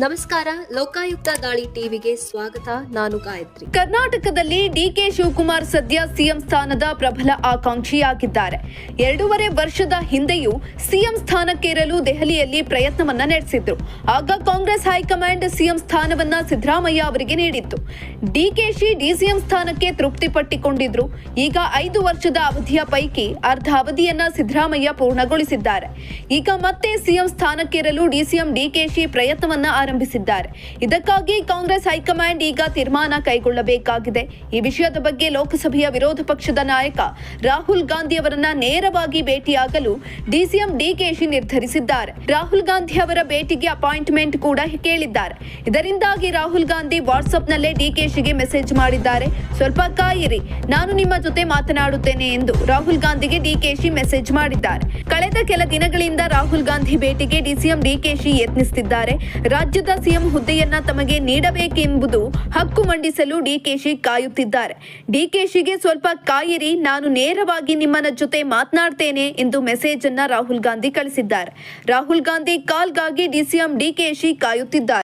ನಮಸ್ಕಾರ. ಲೋಕಾಯುಕ್ತ ದಾಳಿ ಟಿವಿಗೆ ಸ್ವಾಗತ. ನಾನು ಗಾಯತ್ರಿ. ಕರ್ನಾಟಕದಲ್ಲಿ ಡಿಕೆ ಶಿವಕುಮಾರ್ ಸದ್ಯ ಸಿಎಂ ಸ್ಥಾನದ ಪ್ರಬಲ ಆಕಾಂಕ್ಷಿಯಾಗಿದ್ದಾರೆ. 2.5 ವರ್ಷದ ಹಿಂದೆಯೂ ಸಿಎಂ ಸ್ಥಾನಕ್ಕೇರಲು ದೆಹಲಿಯಲ್ಲಿ ಪ್ರಯತ್ನವನ್ನ ನಡೆಸಿದ್ರು. ಆಗ ಕಾಂಗ್ರೆಸ್ ಹೈಕಮಾಂಡ್ ಸಿಎಂ ಸ್ಥಾನವನ್ನ ಸಿದ್ದರಾಮಯ್ಯ ಅವರಿಗೆ ನೀಡಿತ್ತು. ಡಿಕೆಶಿ ಡಿಸಿಎಂ ಸ್ಥಾನಕ್ಕೆ ತೃಪ್ತಿ ಪಟ್ಟಿಕೊಂಡಿದ್ರು. ಈಗ 5 ವರ್ಷದ ಅವಧಿಯ ಪೈಕಿ ಅರ್ಧ ಅವಧಿಯನ್ನ ಸಿದ್ದರಾಮಯ್ಯ ಪೂರ್ಣಗೊಳಿಸಿದ್ದಾರೆ. ಈಗ ಮತ್ತೆ ಸಿಎಂ ಸ್ಥಾನಕ್ಕೇರಲು ಡಿಸಿಎಂ ಡಿಕೆಶಿ ಪ್ರಯತ್ನವನ್ನ ಆರಂಭಿಸಿದ್ದಾರೆ. ಇದಕ್ಕಾಗಿ ಕಾಂಗ್ರೆಸ್ ಹೈಕಮಾಂಡ್ ಈಗ ತೀರ್ಮಾನ ಕೈಗೊಳ್ಳಬೇಕಾಗಿದೆ. ಈ ವಿಷಯದ ಬಗ್ಗೆ ಲೋಕಸಭೆಯ ವಿರೋಧ ಪಕ್ಷದ ನಾಯಕ ರಾಹುಲ್ ಗಾಂಧಿ ಅವರನ್ನ ನೇರವಾಗಿ ಭೇಟಿಯಾಗಲು ಡಿಸಿಎಂ ಡಿಕೆಶಿ ನಿರ್ಧರಿಸಿದ್ದಾರೆ. ರಾಹುಲ್ ಗಾಂಧಿ ಅವರ ಭೇಟಿಗೆ ಅಪಾಯಿಂಟ್ಮೆಂಟ್ ಕೂಡ ಕೇಳಿದ್ದಾರೆ. ಇದರಿಂದಾಗಿ ರಾಹುಲ್ ಗಾಂಧಿ ವಾಟ್ಸ್ಆಪ್ನಲ್ಲೇ ಡಿಕೆಶಿಗೆ ಮೆಸೇಜ್ ಮಾಡಿದ್ದಾರೆ. ಸ್ವಲ್ಪ ಕಾಯಿರಿ, ನಾನು ನಿಮ್ಮ ಜೊತೆ ಮಾತನಾಡುತ್ತೇನೆ ಎಂದು ರಾಹುಲ್ ಗಾಂಧಿಗೆ ಡಿಕೆಶಿ ಮೆಸೇಜ್ ಮಾಡಿದ್ದಾರೆ. ಕಳೆದ ಕೆಲ ದಿನಗಳಿಂದ ರಾಹುಲ್ ಗಾಂಧಿ ಭೇಟಿಗೆ ಡಿಸಿಎಂ ಡಿಕೆಶಿ ಯತ್ನಿಸುತ್ತಿದ್ದಾರೆ. ರಾಜ್ಯದ ಸಿಎಂ ಹುದ್ದೆಯನ್ನ ತಮಗೆ ನೀಡಬೇಕೆಂಬುದು ಹಕ್ಕು ಮಂಡಿಸಲು ಡಿಕೆಶಿ ಕಾಯುತ್ತಿದ್ದಾರೆ. ಡಿಕೆಶಿಗೆ ಸ್ವಲ್ಪ ಕಾಯಿರಿ, ನಾನು ನೇರವಾಗಿ ನಿಮ್ಮನ ಜೊತೆ ಮಾತನಾಡ್ತೇನೆ ಎಂದು ಮೆಸೇಜ್ ಅನ್ನ ರಾಹುಲ್ ಗಾಂಧಿ ಕಳಿಸಿದ್ದಾರೆ. ರಾಹುಲ್ ಗಾಂಧಿ ಕಾಲ್ಗಾಗಿ ಡಿಸಿಎಂ ಡಿಕೆಶಿ ಕಾಯುತ್ತಿದ್ದಾರೆ.